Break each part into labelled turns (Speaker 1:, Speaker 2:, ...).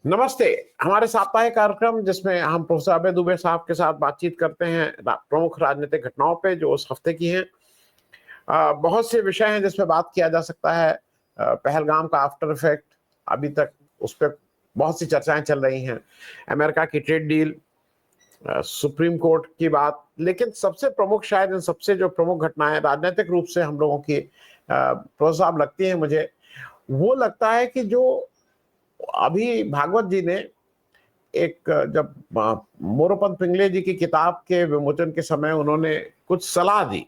Speaker 1: नमस्ते। हमारे साप्ताहिक कार्यक्रम जिसमें हम प्रोफेसर अभय दुबे साहब के साथ बातचीत करते हैं प्रमुख राजनीतिक घटनाओं पे जो उस हफ्ते की हैं। बहुत से विषय हैं जिसमें बात किया जा सकता है। पहलगाम का आफ्टर इफेक्ट अभी तक उस पर बहुत सी चर्चाएं चल रही हैं। अमेरिका की ट्रेड डील, सुप्रीम कोर्ट की बात, लेकिन सबसे प्रमुख शायद इन सबसे जो प्रमुख घटनाएं राजनीतिक रूप से हम लोगों की प्रोफेसर साहब लगती हैं मुझे, वो लगता है कि जो अभी भागवत जी ने एक जब मोरोपंत पिंगले जी की किताब के विमोचन के समय उन्होंने कुछ सलाह दी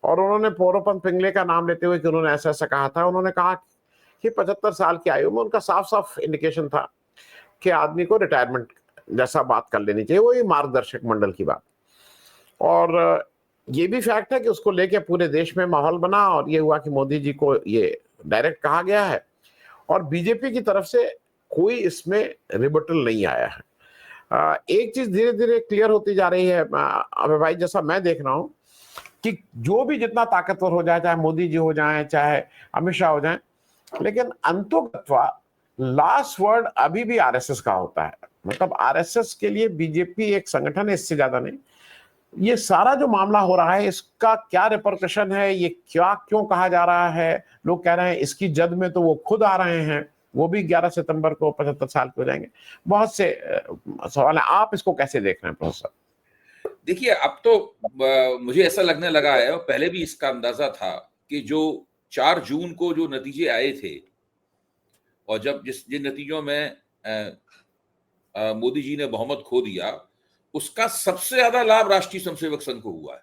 Speaker 1: और उन्होंने मोरोपंत पिंगले का नाम लेते हुए कि उन्होंने ऐसा ऐसा कहा था। उन्होंने कहा कि 75 साल की आयु में उनका साफ साफ इंडिकेशन था कि आदमी को रिटायरमेंट जैसा बात कर लेनी चाहिए, वही मार्गदर्शक मंडल की बात। और ये भी फैक्ट है कि उसको लेके पूरे देश में माहौल बना और ये हुआ कि मोदी जी को ये डायरेक्ट कहा गया है और बीजेपी की तरफ से कोई इसमें रिबटल नहीं आया है। एक चीज धीरे धीरे क्लियर होती जा रही है अबे भाई, जैसा मैं देख रहा हूं कि जो भी जितना ताकतवर हो जाए, चाहे मोदी जी हो जाए चाहे अमित शाह हो जाए, लेकिन अंतोगत्वा लास्ट वर्ड अभी भी आरएसएस का होता है। मतलब आरएसएस के लिए बीजेपी एक संगठन है, इससे ज्यादा नहीं। ये सारा जो मामला हो रहा है इसका क्या रिपरकशन है, ये क्या क्यों कहा जा रहा है? लोग कह रहे हैं इसकी जद में तो वो खुद आ रहे हैं, वो भी 11 सितंबर को 75 साल के हो जाएंगे। बहुत से सवाल है, आप इसको कैसे देख रहे हैं प्रोफेसर?
Speaker 2: देखिए, अब तो मुझे ऐसा लगने लगा है, और पहले भी इसका अंदाजा था कि जो 4 जून को जो नतीजे आए थे और जब जिन नतीजों में मोदी जी ने बहुमत खो दिया, उसका सबसे ज्यादा लाभ राष्ट्रीय स्वयंसेवक संघ को हुआ है।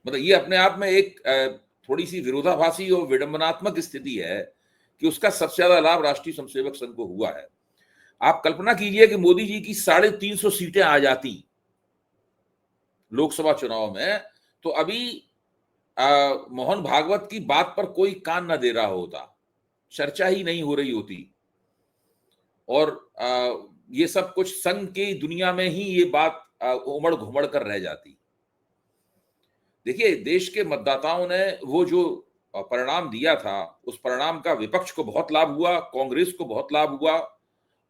Speaker 2: मतलब ये अपने आप में एक थोड़ी सी विरोधाभासी और विडंबनात्मक स्थिति है कि उसका सबसे ज्यादा लाभ राष्ट्रीय स्वयंसेवक संघ को हुआ है। आप कल्पना कीजिए कि मोदी जी की 350 सीटें आ जाती लोकसभा चुनाव में, तो अभी मोहन भागवत की बात पर कोई कान न दे रहा होता, चर्चा ही नहीं हो रही होती, और ये सब कुछ संघ की दुनिया में ही ये बात उमड़ घुमड़ कर रह जाती। देखिए, देश के मतदाताओं ने वो जो परिणाम दिया था, उस परिणाम का विपक्ष को बहुत लाभ हुआ, कांग्रेस को बहुत लाभ हुआ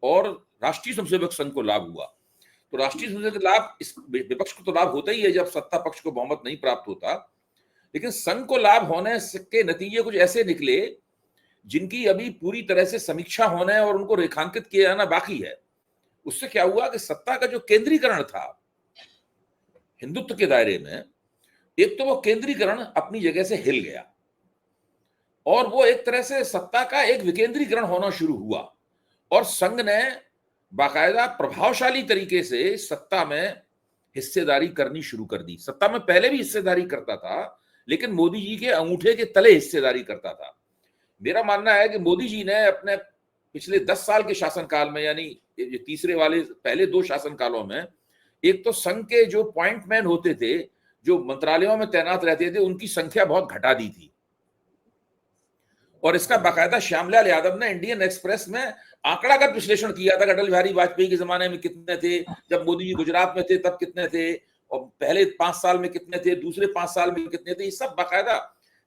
Speaker 2: और राष्ट्रीय स्वयंसेवक संघ को लाभ हुआ। तो राष्ट्रीय स्वयंसेवक लाभ, इस विपक्ष को तो लाभ होता ही है जब सत्ता पक्ष को बहुमत नहीं प्राप्त होता, लेकिन संघ को लाभ होने के नतीजे कुछ ऐसे निकले जिनकी अभी पूरी तरह से समीक्षा होने और उनको रेखांकित किया जाना बाकी है। उससे क्या हुआ कि सत्ता का जो केंद्रीकरण था हिंदुत्व के दायरे में, एक तो वो केंद्रीकरण अपनी जगह से हिल गया और वो एक तरह से सत्ता का एक विकेंद्रीकरण होना शुरू हुआ और संघ ने बाकायदा प्रभावशाली तरीके से सत्ता में हिस्सेदारी करनी शुरू कर दी। सत्ता में पहले भी हिस्सेदारी करता था, लेकिन मोदी जी के अंगूठे के तले हिस्सेदारी करता था। मेरा मानना है कि मोदी जी ने अपने पिछले 10 साल के शासनकाल में, यानी तीसरे वाले पहले 2 शासनकालों में, एक तो संघ के जो पॉइंट मैन होते थे, जो मंत्रालयों में तैनात रहते थे, उनकी संख्या बहुत घटा दी थी। और इसका बाकायदा श्यामलाल यादव ने इंडियन एक्सप्रेस में आंकड़ागत विश्लेषण किया था। अटल बिहारी वाजपेयी के जमाने में कितने थे, जब मोदी जी गुजरात में थे तब कितने थे, और पहले 5 साल में कितने थे, दूसरे 5 साल में कितने थे। ये सब बाकायदा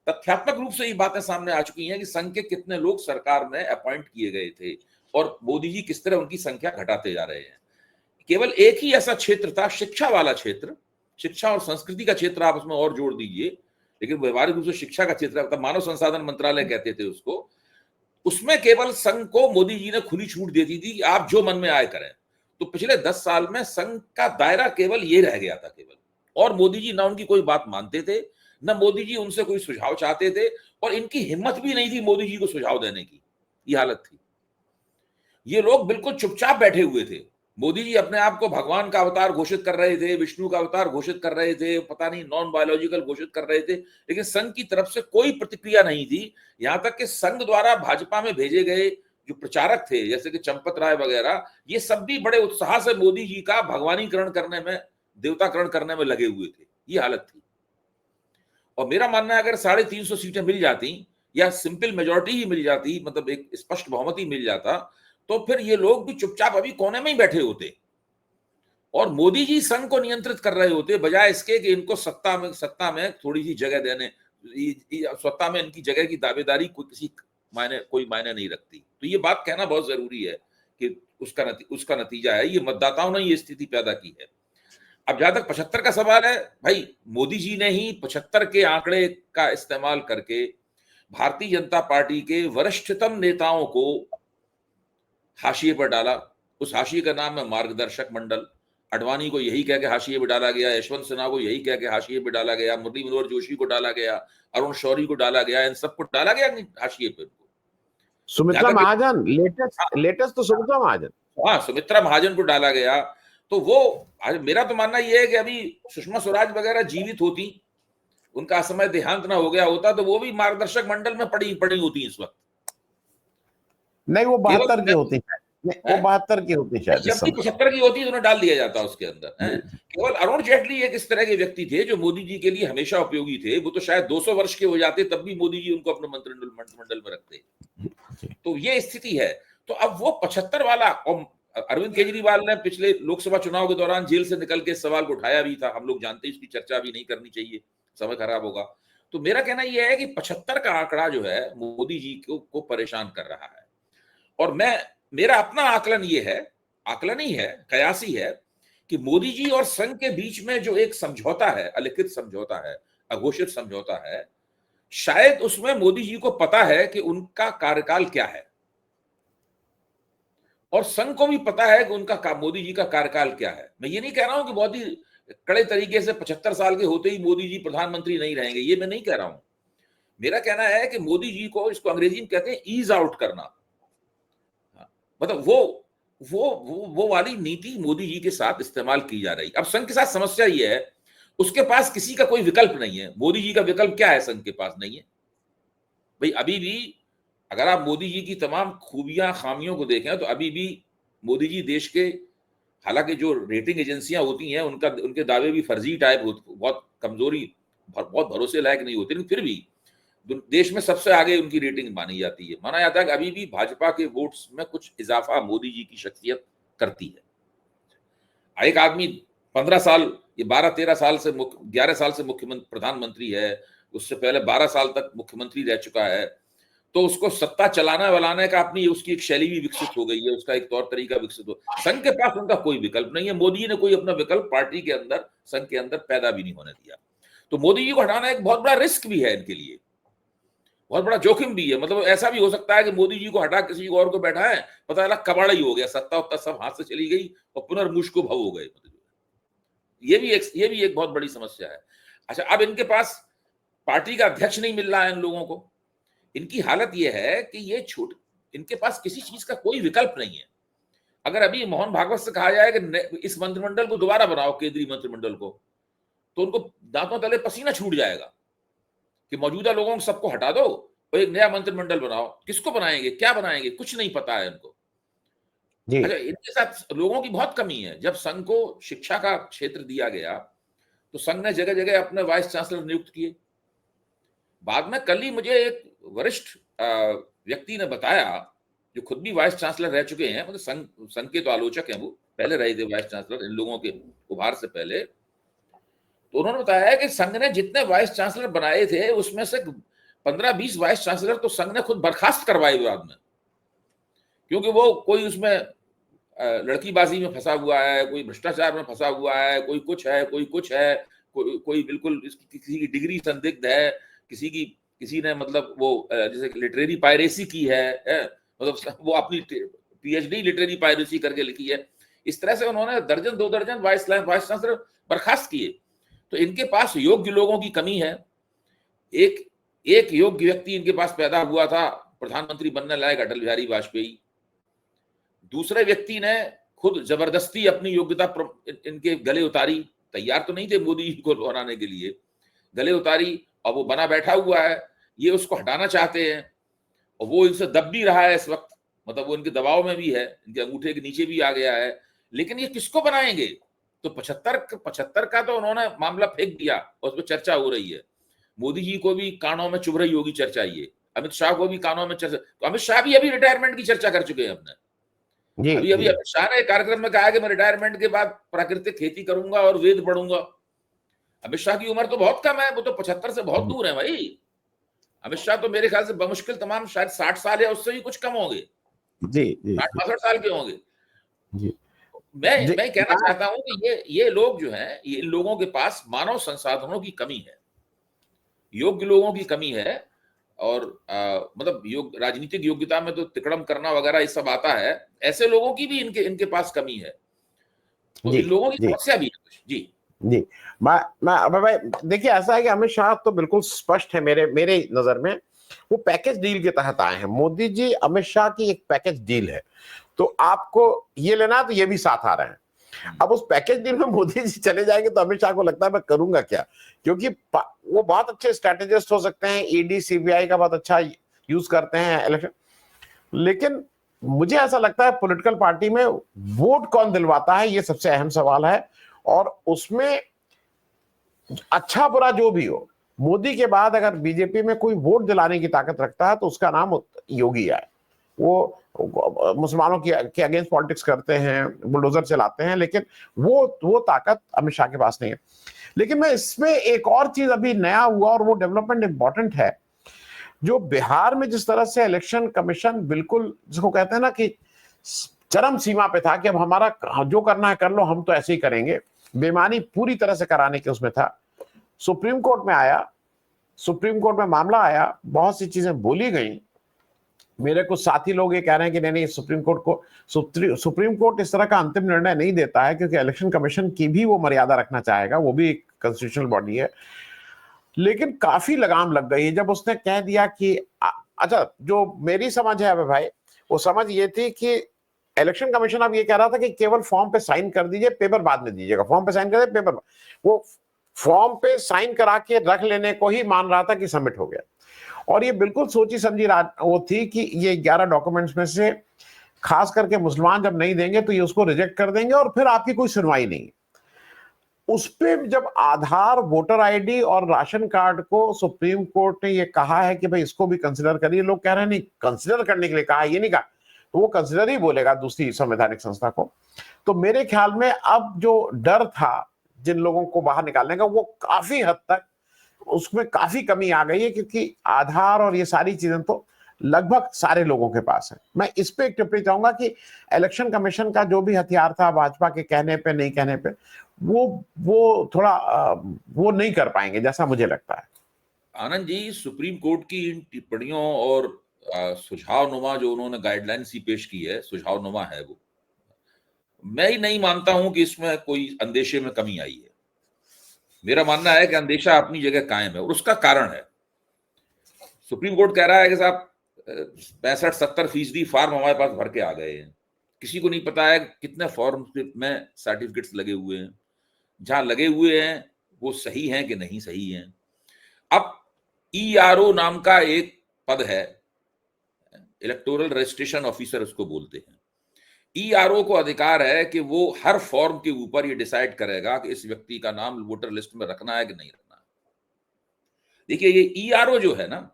Speaker 2: तथ्यात्मक रूप से ये बातें सामने आ चुकी हैं कि संघ के कितने लोग सरकार में अपॉइंट किए गए थे और मोदी जी किस तरह उनकी संख्या घटाते जा रहे हैं। केवल एक ही ऐसा क्षेत्र था, शिक्षा वाला क्षेत्र, शिक्षा और संस्कृति का क्षेत्र, आप उसमें और जोड़ दीजिए, लेकिन व्यवहारिक रूप से शिक्षा का क्षेत्र, मतलब मानव संसाधन मंत्रालय कहते थे उसको, उसमें केवल संघ को मोदी जी ने खुली छूट दे दी थी कि आप जो मन में आए करें। तो पिछले 10 साल में संघ का दायरा केवल ये रह गया था केवल, और मोदी जी ना उनकी कोई बात मानते थे, ना मोदी जी उनसे कोई सुझाव चाहते थे, और इनकी हिम्मत भी नहीं थी मोदी जी को सुझाव देने की। ये हालत थी। ये लोग बिल्कुल चुपचाप बैठे हुए थे। मोदी जी अपने आप को भगवान का अवतार घोषित कर रहे थे, विष्णु का अवतार घोषित कर रहे थे, पता नहीं नॉन बायोलॉजिकल घोषित कर रहे थे, लेकिन संघ की तरफ से कोई प्रतिक्रिया नहीं थी। यहां तक कि संघ द्वारा भाजपा में भेजे गए जो प्रचारक थे, जैसे कि चंपत राय वगैरह, ये सब भी बड़े उत्साह से मोदी जी का भगवानीकरण करने में, देवताकरण करने में लगे हुए थे। ये हालत थी। और मेरा मानना है अगर 350 सीटें मिल जाती या सिंपल मेजोरिटी ही मिल जाती, मतलब एक स्पष्ट बहुमत ही मिल जाता, तो फिर ये लोग भी चुपचाप अभी कोने में ही बैठे होते और मोदी जी संघ को नियंत्रित कर रहे होते, बजाय इसके कि इनको सत्ता में थोड़ी सी जगह देने, सत्ता में इनकी जगह की दावेदारी कोई मायने नहीं रखती। तो ये बात कहना बहुत जरूरी है कि उसका नतीजा है। ये मतदाताओं ने ये स्थिति पैदा की है। अब जहां तक 75 का सवाल है, भाई मोदी जी ने ही 75 के आंकड़े का इस्तेमाल करके भारतीय जनता पार्टी के वरिष्ठतम नेताओं को हाशिए पर डाला। उस हाशिए का नाम है मार्गदर्शक मंडल। अडवाणी को यही कह के हाशिए पे डाला गया, यशवंत सिन्हा को यही कह के हाशिए पे डाला गया, मुरली मनोहर जोशी को डाला गया, अरुण शौरी को डाला गया, इन सबको डाला गया हाशिए पे।
Speaker 1: सुमित्रा महाजन, लेटेस्ट तो सुमित्रा महाजन,
Speaker 2: हाँ सुमित्रा महाजन को डाला गया। तो वो मेरा तो मानना यह है कि अभी सुषमा स्वराज वगैरह जीवित होती, उनका असमय देहांत ना हो गया होता, तो वो भी मार्गदर्शक मंडल में पड़ी होती इस वक्त।
Speaker 1: नहीं वो 72 की होती है, वो 72 की होती शायद।
Speaker 2: जब भी 75 की होती तो उन्हें डाल दिया जाता उसके अंदर। केवल अरुण जेटली एक इस तरह के व्यक्ति थे जो मोदी जी के लिए हमेशा उपयोगी थे। वो तो शायद 200 वर्ष के हो जाते तब भी मोदी जी उनको अपने मंत्रिमंडल में रखते। तो ये स्थिति है। तो अब वो 75 वाला, और अरविंद केजरीवाल ने पिछले लोकसभा चुनाव के दौरान जेल से निकल के इस सवाल को उठाया भी था। हम लोग जानते हैं इसकी चर्चा भी नहीं करनी चाहिए, समय खराब होगा। तो मेरा कहना यह है कि 75 का आंकड़ा जो है मोदी जी को परेशान कर रहा है। और मेरा अपना आकलन ये है, आकलन ही है, कयास ही है कि मोदी जी और संघ के बीच में जो एक समझौता है, अलिखित समझौता है, अघोषित समझौता है, शायद उसमें मोदी जी को पता है कि उनका कार्यकाल क्या है, और संघ को भी पता है कि उनका मोदी जी का कार्यकाल क्या है। मैं ये नहीं कह रहा हूं कि बहुत ही कड़े तरीके से 75 साल के होते ही मोदी जी प्रधानमंत्री नहीं रहेंगे, ये मैं नहीं कह रहा हूं। मेरा कहना है कि मोदी जी को, इसको अंग्रेजी में कहते हैं ईज आउट करना, मतलब वो वाली नीति मोदी जी के साथ इस्तेमाल की जा रही। अब संघ के साथ समस्या ये है, उसके पास किसी का कोई विकल्प नहीं है। मोदी जी का विकल्प क्या है? संघ के पास नहीं है भाई। अभी भी अगर आप मोदी जी की तमाम खूबियां खामियों को देखें तो अभी भी मोदी जी देश के, हालांकि जो रेटिंग एजेंसियां होती हैं उनके दावे भी फर्जी टाइप होते, बहुत कमजोरी, बहुत भरोसे लायक नहीं होते, लेकिन फिर भी देश में सबसे आगे उनकी रेटिंग मानी जाती है। माना जाता है कि अभी भी भाजपा के वोट्स में कुछ इजाफा मोदी जी की शख्सियत करती है। एक आदमी 15 साल, ये 12-13 साल से 11 साल से मुख्यमंत्री प्रधानमंत्री है, उससे पहले 12 साल तक मुख्यमंत्री रह चुका है, तो उसको सत्ता चलाना वलाने का अपनी उसकी एक शैली भी विकसित हो गई है, उसका एक तौर तरीका विकसित हो। संघ के पास उनका कोई विकल्प नहीं है। मोदी जी ने कोई अपना विकल्प पार्टी के अंदर, संघ के अंदर पैदा भी नहीं होने दिया। तो मोदी जी को हटाना एक बहुत बड़ा रिस्क भी है इनके लिए, बहुत बड़ा जोखिम भी है। मतलब ऐसा भी हो सकता है कि मोदी जी को हटा किसी और को बैठा है, पता चला कबाड़ा ही हो गया, सत्ता उत्ता सब हाथ से चली गई और पुनर्मुष्को भव हो गए। ये भी एक बहुत बड़ी समस्या है। अच्छा, अब इनके पास पार्टी का अध्यक्ष नहीं मिल रहा है इन लोगों को। इनकी हालत यह है कि इनके पास किसी चीज का कोई विकल्प नहीं है। अगर अभी मोहन भागवत से कहा जाए कि इस मंत्रिमंडल को दोबारा बनाओ, केंद्रीय मंत्रिमंडल को, तो उनको दांतों तले पसीना छूट जाएगा कि मौजूदा लोगों को सबको हटा दो और एक नया मंत्रिमंडल बनाओ। किसको बनाएंगे, क्या बनाएंगे, कुछ नहीं पता है इनको। अच्छा, इनके साथ लोगों की बहुत कमी है। जब संघ को शिक्षा का क्षेत्र दिया गया तो संघ ने जगह जगह अपने वाइस चांसलर नियुक्त किए। बाद में कल ही मुझे एक वरिष्ठ व्यक्ति ने बताया, जो खुद भी वाइस चांसलर रह चुके हैं, मतलब संघ के तो आलोचक हैं, वो पहले रहे थे वाइस चांसलर इन लोगों के उभार से पहले। तो उन्होंने बताया कि संघ ने जितने वाइस चांसलर बनाए थे उसमें से 15-20 वाइस चांसलर तो संघ ने खुद बर्खास्त करवाए बाद में, क्योंकि वो कोई उसमें लड़कीबाजी में फंसा हुआ है, कोई भ्रष्टाचार में फंसा हुआ है, कोई कुछ है, कोई कुछ है, कोई बिल्कुल किसी की डिग्री संदिग्ध है, किसी ने मतलब वो जैसे लिटरेरी पायरेसी की है, मतलब वो अपनी पीएचडी लिटरेरी पायरेसी करके लिखी है। इस तरह से उन्होंने दर्जन 2 दर्जन वाइस चांसलर बर्खास्त किए। तो इनके पास योग्य लोगों की कमी है। एक योग्य व्यक्ति इनके पास पैदा हुआ था प्रधानमंत्री बनने लायक, अटल बिहारी वाजपेयी। दूसरे व्यक्ति ने खुद जबरदस्ती अपनी योग्यता इनके गले उतारी, तैयार तो नहीं थे मोदी जी को बनाने के लिए, गले उतारी और वो बना बैठा हुआ है। ये उसको हटाना चाहते हैं और वो इनसे दब भी रहा है इस वक्त, मतलब वो इनके दबाव में भी है, इनके अंगूठे के नीचे भी आ गया है। लेकिन ये किसको बनाएंगे? तो 75 का तो उन्होंने मामला फेंक दिया और उस पर चर्चा हो रही है। मोदी जी को भी कानों में चुभ रही होगी चर्चा ये, अमित शाह को भी कानों में चर्चा। तो अमित शाह भी अभी रिटायरमेंट की चर्चा कर चुके हैं अपने। अभी अमित शाह ने कार्यक्रम में कहा कि मैं रिटायरमेंट के बाद प्राकृतिक खेती करूंगा और वेद पढ़ूंगा। अमित शाह की उम्र तो बहुत कम है, वो तो 75 से बहुत दूर है भाई। अमित शाह तो मेरे ख्याल से बमुश्किल तमाम शायद 60 साल या उससे भी कुछ कम होंगे।
Speaker 1: जी जी
Speaker 2: 60-62 साल के होंगे।
Speaker 1: जी
Speaker 2: मैं कहना चाहता हूं कि ये लोग जो हैं, ये लोगों के पास मानव संसाधनों की कमी है, योग्य लोगों की कमी है। और मतलब राजनीतिक योग्यता में तो तिकड़म करना वगैरह ये सब आता है, ऐसे लोगों की भी इनके पास कमी है। तो
Speaker 1: जी
Speaker 2: इन लोगों की
Speaker 1: जी
Speaker 2: समस्या भी है कुछ। जी
Speaker 1: जी मैं अब भाई देखिए, ऐसा है कि अमित शाह तो बिल्कुल स्पष्ट है मेरे मेरे नजर में, वो पैकेज डील के तहत आए हैं। मोदी जी अमित शाह की एक पैकेज डील है, तो आपको ये लेना है तो ये भी साथ आ रहे हैं। अब उस पैकेज डील में मोदी जी चले जाएंगे तो अमित शाह को लगता है मैं करूंगा क्या, क्योंकि वो बहुत अच्छे स्ट्रेटेजिस्ट हो सकते हैं, ईडी सीबीआई का बहुत अच्छा यूज करते हैं इलेक्शन, लेकिन मुझे ऐसा लगता है पॉलिटिकल पार्टी में वोट कौन दिलवाता है, ये सबसे अहम सवाल है। और उसमें अच्छा बुरा जो भी हो, मोदी के बाद अगर बीजेपी में कोई वोट दिलाने की ताकत रखता है तो उसका नाम योगी है। वो मुसलमानों के अगेंस्ट पॉलिटिक्स करते हैं, बुलडोजर चलाते हैं, लेकिन वो ताकत अमित शाह के पास नहीं है। लेकिन मैं इसमें एक और चीज अभी नया हुआ और वो डेवलपमेंट इंपॉर्टेंट है, जो बिहार में जिस तरह से इलेक्शन कमीशन बिल्कुल जिसको कहते हैं ना कि चरम सीमा पे था कि अब हमारा जो करना है कर लो, हम तो ऐसे ही करेंगे, बेईमानी पूरी तरह से कराने के उसमें था। सुप्रीम कोर्ट में आया, सुप्रीम कोर्ट में मामला आया, बहुत सी चीजें बोली गई। मेरे कुछ साथी लोग ये कह रहे हैं कि नहीं नहीं, सुप्रीम कोर्ट इस तरह का अंतिम निर्णय नहीं देता है, क्योंकि इलेक्शन कमीशन की भी वो मर्यादा रखना चाहेगा, वो भी एक कॉन्स्टिट्यूशनल बॉडी है। लेकिन काफी लगाम लग गई जब उसने कह दिया कि अच्छा, जो मेरी समझ है अबे भाई, वो समझ ये थी कि इलेक्शन कमीशन अब ये कह रहा था कि केवल फॉर्म पे साइन कर दीजिए, पेपर बाद में दीजिएगा। फॉर्म पे साइन कर दे, पेपर, वो फॉर्म पे साइन करा के रख लेने को ही मान रहा था कि सबमिट हो गया। और ये बिल्कुल सोची समझी वो थी कि ये 11 डॉक्यूमेंट्स में से खास करके मुसलमान जब नहीं देंगे तो ये उसको रिजेक्ट कर देंगे और फिर आपकी कोई सुनवाई नहीं। उस पे जब आधार, वोटर आईडी और राशन कार्ड को सुप्रीम कोर्ट ने ये कहा है कि भाई इसको भी कंसिडर करिए, लोग कह रहे हैं नहीं, कंसिडर करने के लिए कहा, ये नहीं कहा, तो वो कंसिडर ही बोलेगा दूसरी संवैधानिक संस्था को। तो मेरे ख्याल में अब जो डर था जिन लोगों को बाहर निकालने का, वो काफी हद तक उसमें काफी कमी आ गई है, क्योंकि आधार और ये सारी चीजें तो लगभग सारे लोगों के पास है। मैं इस पे एक टिप्पणी चाहूंगा कि इलेक्शन कमीशन का जो भी हथियार था भाजपा के कहने पे नहीं कहने पे, वो थोड़ा वो नहीं कर पाएंगे जैसा मुझे लगता है।
Speaker 2: आनंद जी, सुप्रीम कोर्ट की इन टिप्पणियों और सुझाव नुमा जो उन्होंने गाइडलाइंस ही पेश की है, सुझाव नुमा है वो, मैं ही नहीं मानता हूं कि इसमें कोई अंदेशे में कमी आई है। मेरा मानना है कि अंदेशा अपनी जगह कायम है, और उसका कारण है, सुप्रीम कोर्ट कह रहा है कि साहब 65-70% फॉर्म हमारे पास भर के आ गए हैं, किसी को नहीं पता है कितने फॉर्म में सर्टिफिकेट्स लगे हुए हैं, जहां लगे हुए हैं वो सही हैं कि नहीं सही हैं। अब ईआरओ नाम का एक पद है, इलेक्टोरल रजिस्ट्रेशन ऑफिसर उसको बोलते हैं। ईआरओ को अधिकार है कि वो हर फॉर्म के ऊपर ये डिसाइड करेगा कि इस व्यक्ति का नाम वोटर लिस्ट में रखना है कि नहीं रखना है। देखिए, ये ईआरओ जो है ना,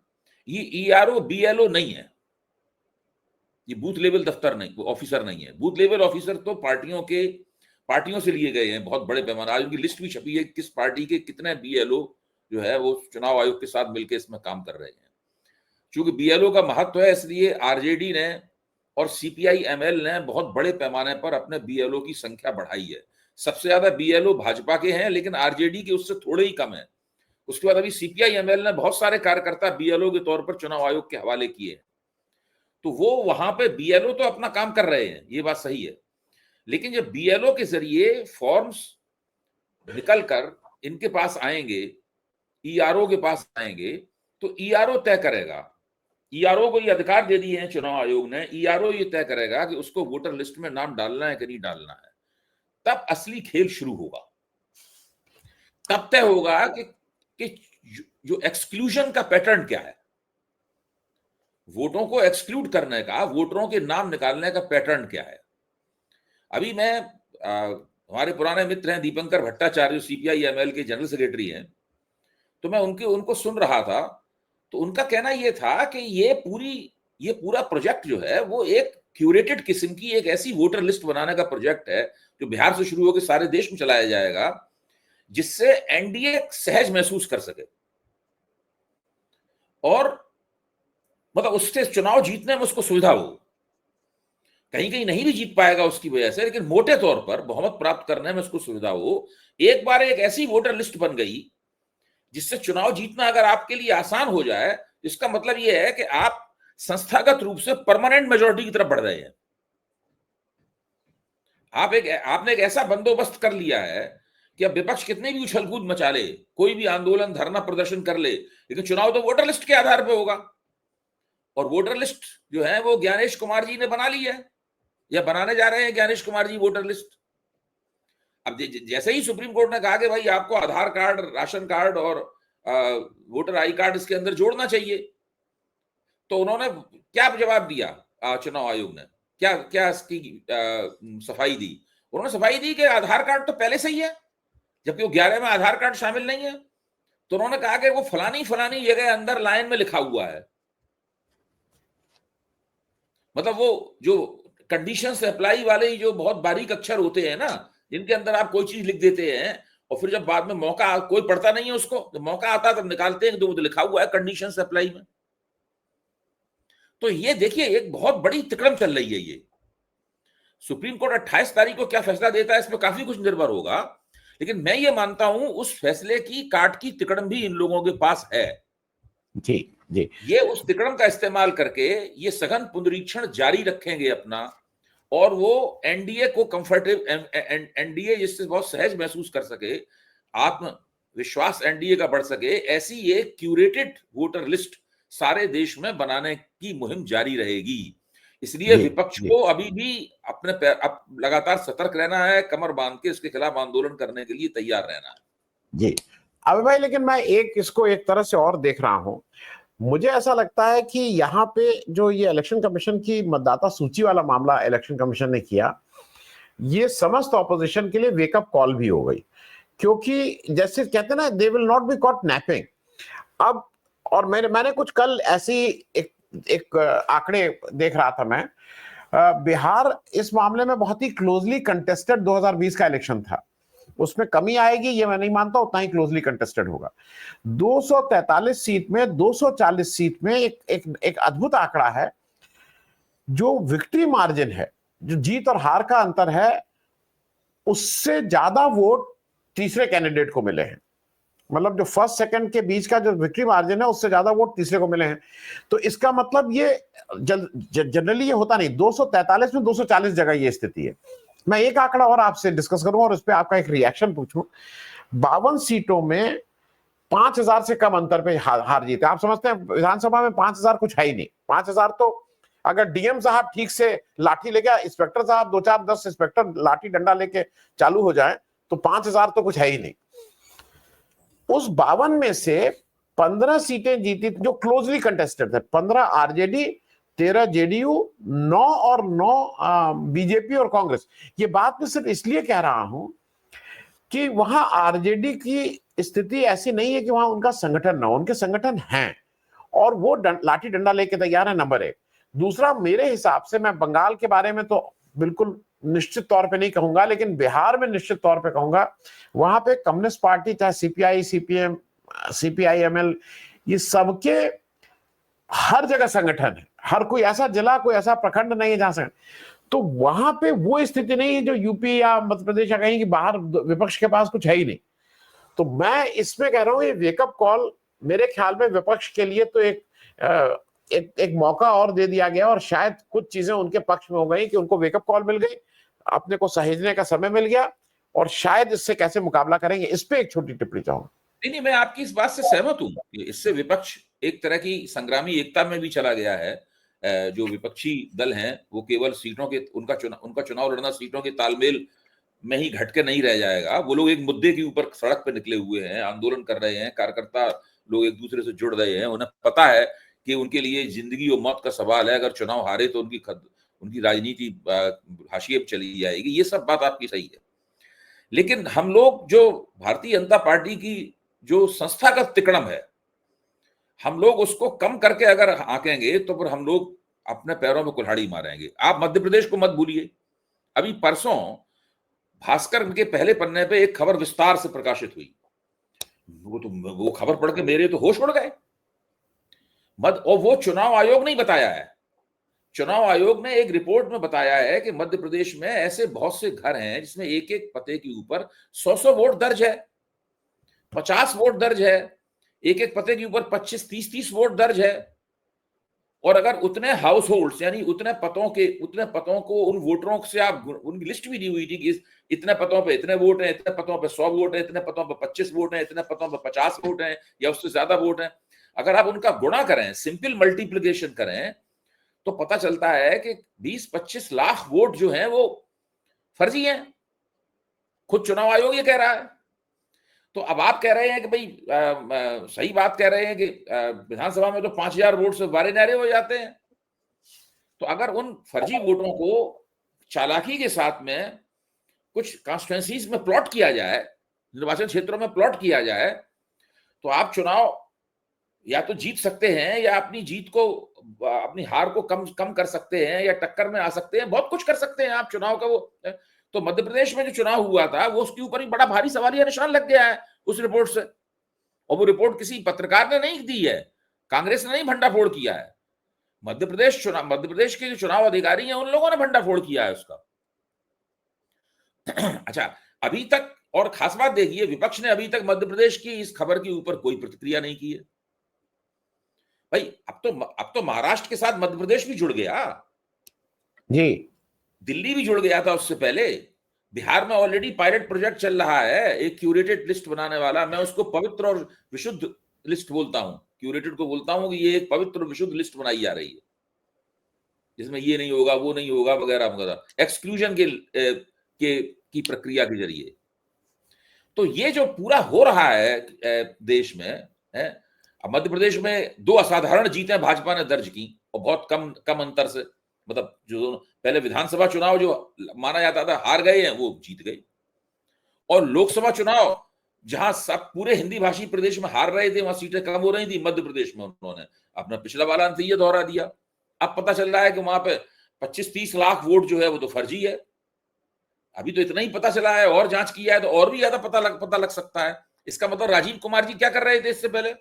Speaker 2: ये ईआरओ बीएलओ नहीं है, ये बूथ लेवल दफ्तर नहीं, वो ऑफिसर नहीं है। बूथ लेवल ऑफिसर तो पार्टियों से लिए गए हैं बहुत बड़े पैमाने, आज उनकी लिस्ट भी छपी है किस पार्टी के कितने बीएलओ जो है वो चुनाव आयोग के साथ मिलकर इसमें काम कर रहे हैं। क्योंकि बीएलओ का महत्व है, इसलिए आरजेडी ने और सीपीआई एमएल ने बहुत बड़े पैमाने पर अपने बीएलओ की संख्या बढ़ाई है। सबसे ज्यादा बीएलओ भाजपा के हैं, लेकिन आरजेडी के उससे थोड़े ही कम है। उसके बाद अभी सीपीआई एमएल ने बहुत सारे कार्यकर्ता बीएलओ के तौर पर चुनाव आयोग के हवाले किए हैं। तो वो वहां पे बीएलओ तो अपना काम कर रहे हैं, ये बात सही है, लेकिन जब बीएलओ के जरिए फॉर्म्स निकल कर इनके पास आएंगे, ईआरओ के पास आएंगे, तो ईआरओ तय करेगा, ईआरओ को ये अधिकार दे दिए हैं चुनाव आयोग ने, ईआरओ ये तय करेगा कि उसको वोटर लिस्ट में नाम डालना है कि नहीं डालना है। तब असली खेल शुरू होगा, तब तय होगा कि जो एक्सक्लूजन का पैटर्न क्या है, वोटों को एक्सक्लूड करने का, वोटरों के नाम निकालने का पैटर्न क्या है। अभी मैं हमारे पुराने मित्र हैं दीपंकर भट्टाचार्य, सीपीआई एमएल के जनरल सेक्रेटरी हैं, तो मैं उनको सुन रहा था, तो उनका कहना यह था कि ये पूरा प्रोजेक्ट जो है वो एक क्यूरेटेड किस्म की एक ऐसी वोटर लिस्ट बनाने का प्रोजेक्ट है जो बिहार से शुरू होकर सारे देश में चलाया जाएगा, जिससे एनडीए सहज महसूस कर सके और मतलब उससे चुनाव जीतने में उसको सुविधा हो। कहीं कहीं नहीं भी जीत पाएगा उसकी वजह से, लेकिन मोटे तौर पर बहुमत प्राप्त करने में उसको सुविधा हो। एक बार एक ऐसी वोटर लिस्ट बन गई जिससे चुनाव जीतना अगर आपके लिए आसान हो जाए, इसका मतलब यह है कि आप संस्थागत रूप से परमानेंट मेजोरिटी की तरफ बढ़ रहे हैं। आपने एक ऐसा बंदोबस्त कर लिया है कि अब विपक्ष कितने भी उछल कूद मचा ले, कोई भी आंदोलन धरना प्रदर्शन कर ले, लेकिन चुनाव तो वोटर लिस्ट के आधार पर होगा। और वोटर लिस्ट जो है वो ज्ञानेश कुमार जी ने बना ली है या बनाने जा रहे हैं ज्ञानेश कुमार जी वोटर लिस्ट। अब जैसे ही सुप्रीम कोर्ट ने कहा कि भाई आपको आधार कार्ड, राशन कार्ड और वोटर आई कार्ड इसके अंदर जोड़ना चाहिए, तो उन्होंने क्या जवाब दिया चुनाव आयोग ने, क्या क्या इसकी सफाई दी? उन्होंने सफाई दी कि आधार कार्ड तो पहले से ही है, जबकि वो 11 में आधार कार्ड शामिल नहीं है। तो उन्होंने कहा कि वो फलानी फलानी जगह अंदर लाइन में लिखा हुआ है। मतलब वो जो कंडीशंस अप्लाई वाले जो बहुत बारीक अक्षर होते हैं ना, जिनके अंदर आप कोई चीज लिख देते हैं और फिर जब बाद में मौका, कोई पढ़ता नहीं है उसको, जब मौका आता है तब निकालते हैं तो लिखा हुआ है कंडीशंस अप्लाई में। तो ये देखिए एक बहुत बड़ी तिकड़म चल रही है। ये सुप्रीम कोर्ट 28 तारीख को क्या फैसला देता है इसमें काफी कुछ निर्भर होगा, लेकिन मैं ये मानता हूं उस फैसले की काट की तिकड़म भी इन लोगों के पास है।
Speaker 1: जी जी,
Speaker 2: ये उस तिकड़म का इस्तेमाल करके ये सघन पुनरीक्षण जारी रखेंगे अपना, और वो एनडीए को कंफर्टेबल, एनडीए जिससे बहुत सहज महसूस कर सके, आत्मविश्वास एनडीए का बढ़ सके, ऐसी एक क्यूरेटेड वोटर लिस्ट सारे देश में बनाने की मुहिम जारी रहेगी। इसलिए विपक्ष को अभी भी अपने अब लगातार सतर्क रहना है, कमर बांध के इसके खिलाफ आंदोलन करने के लिए तैयार रहना है।
Speaker 1: जी अबे भाई, लेकिन मैं इसको एक तरह से और देख रहा हूं। मुझे ऐसा लगता है कि यहाँ पे जो ये इलेक्शन कमीशन की मतदाता सूची वाला मामला इलेक्शन कमीशन ने किया, ये समस्त ऑपोजिशन के लिए वेकअप कॉल भी हो गई, क्योंकि जैसे कहते हैं ना, they will not be caught napping. अब और मैंने कुछ कल ऐसी एक आंकड़े देख रहा था मैं। बिहार इस मामले में बहुत ही क्लोजली कंटेस्टेड 2020 का इलेक्शन था, उसमें कमी आएगी ये मैं नहीं मानता, उतना ही क्लोजली कंटेस्टेड होगा। 243 सीट में 240 सीट में एक अद्भुत आंकड़ा है। जो विक्ट्री मार्जिन है, जो जीत और हार का अंतर है, उससे ज्यादा वोट तीसरे कैंडिडेट को मिले हैं। मतलब जो फर्स्ट सेकंड के बीच का जो विक्ट्री मार्जिन है, उससे ज्यादा वोट तीसरे को मिले हैं। तो इसका मतलब ये जनरली ये होता नहीं। 243 में 240 जगह ये स्थिति है। मैं एक आंकड़ा और आपसे डिस्कस करूंगा और इस पे आपका एक रिएक्शन पूछूं। 52 सीटों में 5000 से कम अंतर पे हार जीते। आप समझते हैं विधानसभा में 5000 कुछ है ही नहीं। 5000 तो अगर डीएम साहब ठीक से लाठी लेके, इंस्पेक्टर साहब 2-4-10 इंस्पेक्टर लाठी डंडा लेके चालू हो जाए तो 5000 तो कुछ है ही नहीं। उस 52 में से 15 सीटें जीती जो क्लोजली कंटेस्टेड थे। 15 आरजेडी, 13 जेडीयू, 9 और 9 बीजेपी और कांग्रेस। ये बात मैं सिर्फ इसलिए कह रहा हूं कि वहां आरजेडी की स्थिति ऐसी नहीं है कि वहां उनका संगठन ना हो, उनके संगठन हैं और वो लाठी डंडा लेके तैयार है, नंबर 1। दूसरा, मेरे हिसाब से, मैं बंगाल के बारे में तो बिल्कुल निश्चित तौर पे नहीं कहूंगा, लेकिन बिहार में निश्चित तौर पे कहूंगा, वहां पे कम्युनिस्ट पार्टी, चाहे सीपीआई, सीपीएम, सीपीआईएमएल, ये सबके हर जगह संगठन है। हर कोई ऐसा जिला, कोई ऐसा प्रखंड नहीं है जहां से। तो वहां पे वो स्थिति नहीं है जो यूपी या मध्य प्रदेश या कहीं की बाहर विपक्ष के पास कुछ है ही नहीं। तो मैं इसमें कह रहा हूं, ये वेकअप कॉल मेरे ख्याल में विपक्ष के लिए तो एक मौका और दे दिया गया, और शायद कुछ चीजें उनके पक्ष में हो गई कि उनको वेकअप कॉल मिल गई, अपने को सहेजने का समय मिल गया, और शायद इससे कैसे मुकाबला करेंगे, इस पे एक छोटी टिप्पणी चाहूंगा।
Speaker 2: नहीं, मैं आपकी इस बात से सहमत हूं। इससे विपक्ष एक तरह की संग्रामी एकता में भी चला गया है। जो विपक्षी दल हैं वो केवल सीटों के, उनका चुनाव लड़ना सीटों के तालमेल में ही घट के नहीं रह जाएगा। वो लोग एक मुद्दे के ऊपर सड़क पे निकले हुए हैं, आंदोलन कर रहे हैं, कार्यकर्ता लोग एक दूसरे से जुड़ रहे हैं। उन्हें पता है कि उनके लिए जिंदगी और मौत का सवाल है। अगर चुनाव हारे तो उनकी राजनीति हाशिए पे चली जाएगी। ये सब बात आपकी सही है, लेकिन हम लोग जो भारतीय जनता पार्टी की जो संस्थागत तिकड़म है, हम लोग उसको कम करके अगर आंकेंगे तो फिर हम लोग अपने पैरों में कुल्हाड़ी मारेंगे। आप मध्य प्रदेश को मत भूलिए। अभी परसों भास्कर के पहले पन्ने पे एक खबर विस्तार से प्रकाशित हुई। वो खबर पढ़ के मेरे तो होश उड़ गए। और वो चुनाव आयोग नहीं बताया है, चुनाव आयोग ने एक रिपोर्ट में बताया है कि मध्य प्रदेश में ऐसे बहुत से घर हैं जिसमें एक एक पते के ऊपर 100 वोट दर्ज है, 50 वोट दर्ज है, एक एक पते के ऊपर 25, 30 वोट दर्ज है। और अगर उतने हाउस होल्ड्स यानी उतने पतों को उन वोटरों से आप उनकी लिस्ट भी दी हुई थी कि इतने पतों पे इतने वोट हैं, इतने पतों पे 100 वोट हैं, इतने पतों पे 25 वोट हैं, इतने पतों पे 50 वोट हैं या उससे ज्यादा वोट हैं, अगर आप उनका गुणा करें, सिंपल मल्टीप्लिकेशन करें, तो पता चलता है कि 20-25 लाख वोट जो हैं वो फर्जी हैं। खुद चुनाव आयोग ये कह रहा है। तो अब आप कह रहे हैं कि भाई सही बात कह रहे हैं कि विधानसभा में तो 5000 वोट से बारे नारे हो जाते हैं। तो अगर उन फर्जी वोटों को चालाकी के साथ में कुछ कॉन्स्टिट्यूएंसीज में प्लॉट किया जाए, निर्वाचन क्षेत्रों में प्लॉट किया जाए, तो आप चुनाव या तो जीत सकते हैं या अपनी जीत को, अपनी हार को कम कर सकते हैं या टक्कर में आ सकते हैं, बहुत कुछ कर सकते हैं आप चुनाव का। वो तो मध्य प्रदेश में जो चुनाव हुआ था वो उसके ऊपर ही बड़ा भारी सवालिया निशान लग गया है उस रिपोर्ट से। और वो रिपोर्ट किसी पत्रकार ने नहीं दी है, कांग्रेस ने नहीं भंडाफोड़ किया है, मध्य प्रदेश के जो चुनाव अधिकारी हैं उन लोगों ने भंडाफोड़ किया है उसका। अच्छा, अभी तक, और खास बात देखिए, विपक्ष ने अभी तक मध्य प्रदेश की इस खबर के ऊपर कोई प्रतिक्रिया नहीं की है। भाई अब तो महाराष्ट्र के साथ मध्य प्रदेश भी जुड़ गया
Speaker 1: जी,
Speaker 2: दिल्ली भी जुड़ गया था उससे पहले। बिहार में ऑलरेडी पायलट प्रोजेक्ट चल रहा है, एक क्यूरेटेड लिस्ट बनाने वाला। मैं उसको पवित्र और विशुद्ध लिस्ट बोलता हूं, क्यूरेटेड को बोलता हूं कि ये एक पवित्र और विशुद्ध लिस्ट बनाई जा रही है जिसमें ये नहीं होगा, वो नहीं होगा, वगैरह वगैरह, एक्सक्लूजन की प्रक्रिया के जरिए। तो ये जो पूरा हो रहा है देश में है, अब मध्य प्रदेश में 2 असाधारण जीतें भाजपा ने दर्ज की और बहुत कम अंतर से। मतलब जो पहले विधानसभा चुनाव जो माना जाता था हार गए हैं, वो जीत गए। और लोकसभा चुनाव जहां सब पूरे हिंदी भाषी प्रदेश में हार रहे थे, वहां सीटें कम हो रही थी, मध्य प्रदेश में उन्होंने अपना पिछला वाला नतीजा दोहरा दिया। अब पता चल रहा है कि वहां पे 25-30 लाख वोट जो है वो तो फर्जी है। अभी तो इतना ही पता चला है, और जांच किया है तो और भी ज्यादा पता लग सकता है। इसका मतलब राजीव कुमार जी क्या कर रहे थे इससे पहले?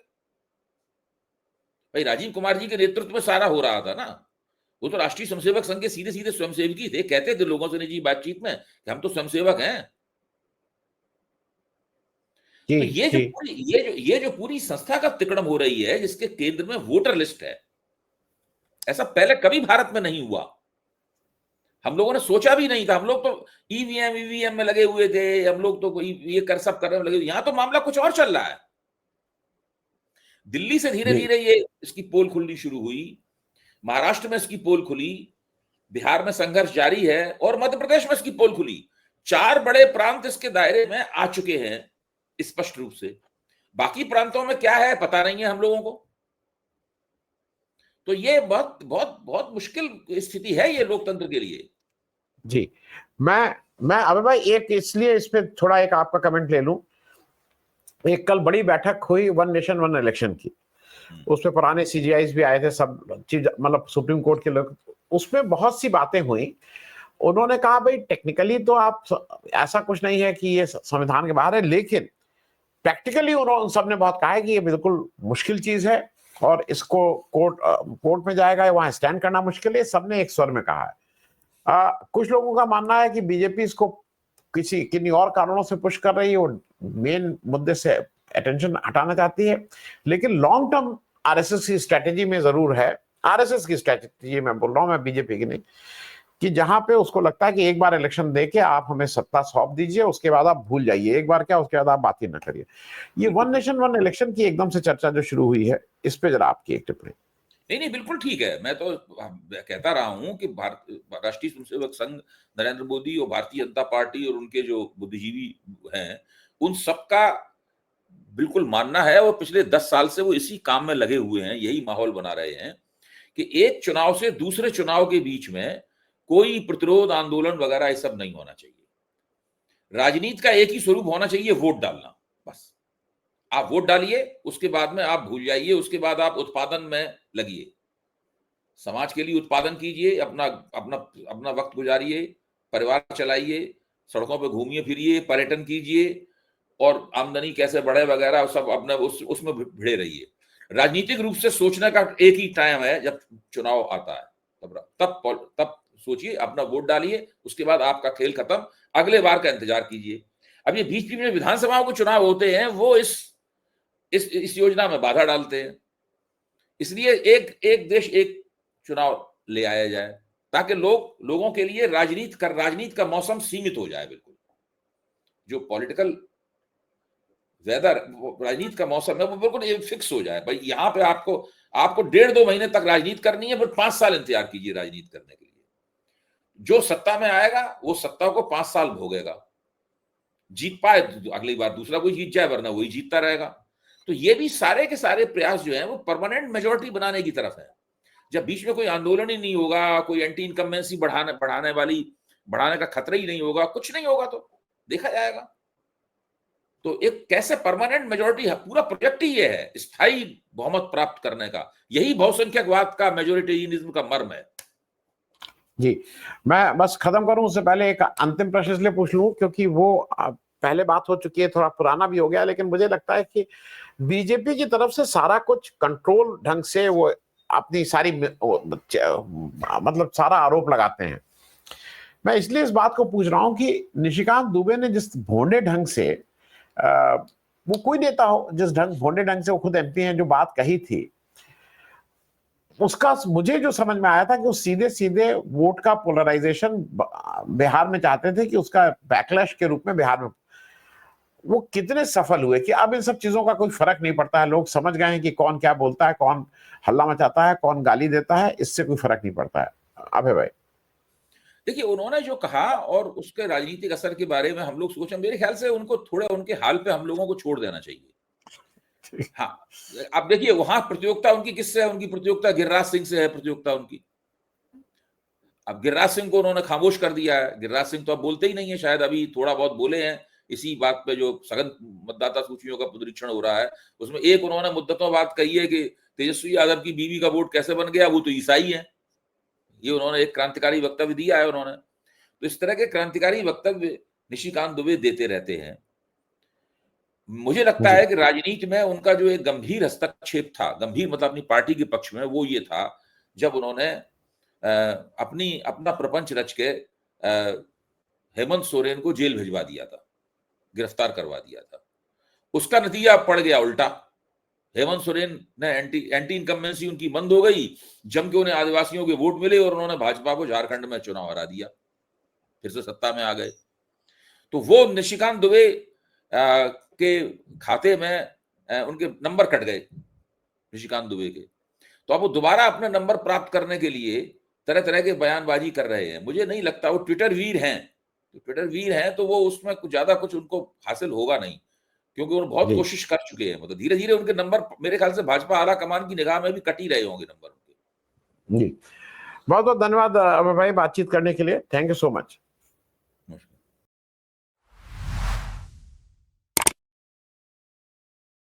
Speaker 2: भाई राजीव कुमार जी के नेतृत्व में सारा हो रहा था ना। वो तो राष्ट्रीय स्वयंसेवक संघ के सीधे सीधे स्वयंसेवकी थे, कहते थे लोगों से निजी बातचीत में कि हम तो स्वयंसेवक हैं। तो ये जो पूरी संस्था का तिकड़म हो रही है, जिसके केंद्र में वोटर लिस्ट है, ऐसा पहले कभी भारत में नहीं हुआ। हम लोगों ने सोचा भी नहीं था। हम लोग तो ईवीएम में लगे हुए थे, हम लोग तो ये सब करने में लगे हुए। यहां तो मामला कुछ और चल रहा है। दिल्ली से धीरे धीरे ये इसकी पोल खुलनी शुरू हुई, महाराष्ट्र में इसकी पोल खुली, बिहार में संघर्ष जारी है और मध्य प्रदेश में इसकी पोल खुली। 4 बड़े प्रांत इसके दायरे में आ चुके हैं स्पष्ट रूप से। बाकी प्रांतों में क्या है पता नहीं है हम लोगों को। तो ये बहुत बहुत बहुत मुश्किल स्थिति है ये लोकतंत्र के लिए।
Speaker 1: जी, मैं अबे भाई एक इसलिए इस पे थोड़ा एक आपका कमेंट ले लूं। एक कल बड़ी बैठक हुई वन नेशन वन इलेक्शन की, उसमें पुराने सीजीआईज भी आए थे, सब चीज, मतलब सुप्रीम कोर्ट के लोग, उसमें बहुत सी बातें हुई। उन्होंने कहा भाई टेक्निकली तो आप, ऐसा कुछ नहीं है कि ये संविधान के बाहर है, लेकिन प्रैक्टिकली उन सब ने बहुत कहा है कि ये बिल्कुल मुश्किल चीज है और इसको कोर्ट में जाएगा, वहां स्टैंड करना मुश्किल है, सबने एक स्वर में कहा है। कुछ लोगों का मानना है कि बीजेपी इसको किन्हीं और कारणों से पुश कर रही है, वो मेन मुद्दे से अटेंशन हटाना चाहती है, लेकिन लॉन्ग टर्म आरएसएस की स्ट्रेटेजी में जरूर है, आरएसएस की स्ट्रेटेजी मैं बोल रहा हूं, मैं बीजेपी की नहीं, कि जहां पे उसको लगता है कि एक बार इलेक्शन देके आप हमें सत्ता सौंप दीजिए, उसके बाद आप भूल जाइए, एक बार क्या उसके बाद आप बात ही ना करिए। ये वन नेशन वन इलेक्शन की एकदम से चर्चा जो शुरू हुई है, इस पे जरा आपकी एक टिप्पणी।
Speaker 2: नहीं, बिल्कुल ठीक है। मैं तो कहता रहा हूं कि राष्ट्रीय स्वयंसेवक संघ, नरेंद्र मोदी और भारतीय जनता पार्टी और उनके जो बुद्धिजीवी हैं, उन सबका बिल्कुल मानना है और पिछले 10 साल से वो इसी काम में लगे हुए हैं, यही माहौल बना रहे हैं कि एक चुनाव से दूसरे चुनाव के बीच में कोई प्रतिरोध आंदोलन वगैरह ये सब नहीं होना चाहिए। राजनीति का एक ही स्वरूप होना चाहिए, वोट डालना। बस आप वोट डालिए, उसके बाद में आप भूल जाइए, उसके बाद आप उत्पादन में लगिए, समाज के लिए उत्पादन कीजिए, अपना अपना अपना वक्त गुजारिए, परिवार चलाइए, सड़कों पे घूमिए फिरिए, पर्यटन कीजिए और आमदनी कैसे बढ़े वगैरह सब अपने उसमें भिड़े रहिए। राजनीतिक रूप से सोचने का एक ही टाइम है जब चुनाव आता है। तब सोचिए, अपना वोट डालिए, उसके बाद आपका खेल खत्म, अगले बार का इंतजार कीजिए। अब ये बीच में विधानसभाओं के चुनाव होते हैं, वो इस योजना में बाधा डालते हैं। इसलिए एक देश एक चुनाव ले आया जाए, ताकि लोगों के लिए राजनीति का मौसम सीमित हो जाए। बिल्कुल जो पॉलिटिकल वेदर, राजनीति का मौसम है, वो बिल्कुल फिक्स हो जाए। भाई यहाँ पे आपको 1.5-2 महीने तक राजनीति करनी है, फिर 5 साल इंतजार कीजिए राजनीति करने के लिए। जो सत्ता में आएगा वो सत्ता को 5 साल भोगेगा, जीत पाए तो अगली बार दूसरा कोई जीत जाए, वरना वही जीतता रहेगा। तो ये भी सारे के सारे प्रयास जो हैं वो परमानेंट मेजोरिटी बनाने की तरफ है। जब बीच में कोई आंदोलन ही नहीं होगा, कोई एंटी इनकम्बेंसी बढ़ाने का खतरा ही नहीं होगा, कुछ नहीं होगा, तो देखा जाएगा। तो एक कैसे परमानेंट मेजोरिटी है, पूरा प्रोजेक्ट ही ये है, स्थायी बहुमत प्राप्त करने का। यही बहुसंख्यकवाद का, मेजोरिटेरियनिज्म का मर्म है।
Speaker 1: जी, मैं बस खत्म करूं उससे पहले एक अंतिम प्रश्न इसलिए पूछ लूं क्योंकि वो पहले बात हो चुकी है, थोड़ा पुराना भी हो गया, लेकिन मुझे लगता है कि बीजेपी की तरफ से सारा कुछ कंट्रोल ढंग से वो अपनी सारी मतलब सारा आरोप लगाते हैं। मैं इसलिए इस बात को पूछ रहा हूं कि निशिकांत दुबे ने जिस भोंडे ढंग से वो कोई नेता हो जिस भोंडे ढंग से वो खुद एमपी हैं, जो बात कही थी, उसका मुझे जो समझ में आया था कि वो सीधे सीधे वोट का पोलराइजेशन बिहार में चाहते थे, कि उसका बैकलैश के रूप में बिहार में वो कितने सफल हुए कि अब इन सब चीजों का कोई फर्क नहीं पड़ता है। लोग समझ गए हैं कि कौन क्या बोलता है, कौन हल्ला मचाता है, कौन गाली देता है, इससे कोई फर्क नहीं पड़ता है। अभय भाई,
Speaker 2: देखिए, उन्होंने जो कहा और उसके राजनीतिक असर के बारे में हम लोग सोचें, मेरे ख्याल से उनको थोड़े उनके हाल पे हम लोगों को छोड़ देना चाहिए। हाँ, अब देखिए, वहां प्रतियोगिता उनकी किससे है? उनकी प्रतियोगिता गिरिराज सिंह से है, प्रतियोगिता उनकी। अब गिरिराज सिंह को उन्होंने खामोश कर दिया है। गिरिराज सिंह तो अब बोलते ही नहीं है, शायद अभी थोड़ा बहुत बोले हैं इसी बात पे, जो सघन मतदाता सूचियों का पुनरीक्षण हो रहा है उसमें एक उन्होंने मुद्दतों बात कही है कि तेजस्वी यादव की बीवी का वोट कैसे बन गया, वो तो ईसाई है। ये उन्होंने एक क्रांतिकारी वक्तव्य दिया है उन्होंने। तो इस तरह के क्रांतिकारी वक्तव्य निशिकांत दुबे देते रहते हैं। मुझे लगता है कि राजनीति में उनका जो एक गंभीर हस्तक्षेप था, गंभीर मतलब अपनी पार्टी के पक्ष में, वो ये था जब उन्होंने अपना प्रपंच रच के हेमंत सोरेन को जेल भिजवा दिया था, गिरफ्तार करवा दिया था। उसका नतीजा पड़ गया उल्टा। हेमंत सोरेन ने एंटी इनकम्बेंसी उनकी बंद हो गई, जम के उन्हें आदिवासियों के वोट मिले और उन्होंने भाजपा को झारखंड में चुनाव हरा दिया, फिर से सत्ता में आ गए। तो वो निशिकांत दुबे के खाते में उनके नंबर कट गए, निशिकांत दुबे के। तो अब वो दोबारा अपने नंबर प्राप्त करने के लिए तरह तरह के बयानबाजी कर रहे हैं। मुझे नहीं लगता, वो ट्विटर वीर हैं, तो वो उसमें कुछ ज्यादा कुछ उनको हासिल होगा नहीं, क्योंकि वो बहुत कोशिश कर चुके हैं। मतलब धीरे धीरे उनके नंबर मेरे ख्याल से भाजपा आला कमान की निगाह में भी कट ही रहे होंगे नंबर उनके।
Speaker 1: जी, बहुत बहुत धन्यवाद अभय भाई बातचीत करने के लिए। Thank you so much.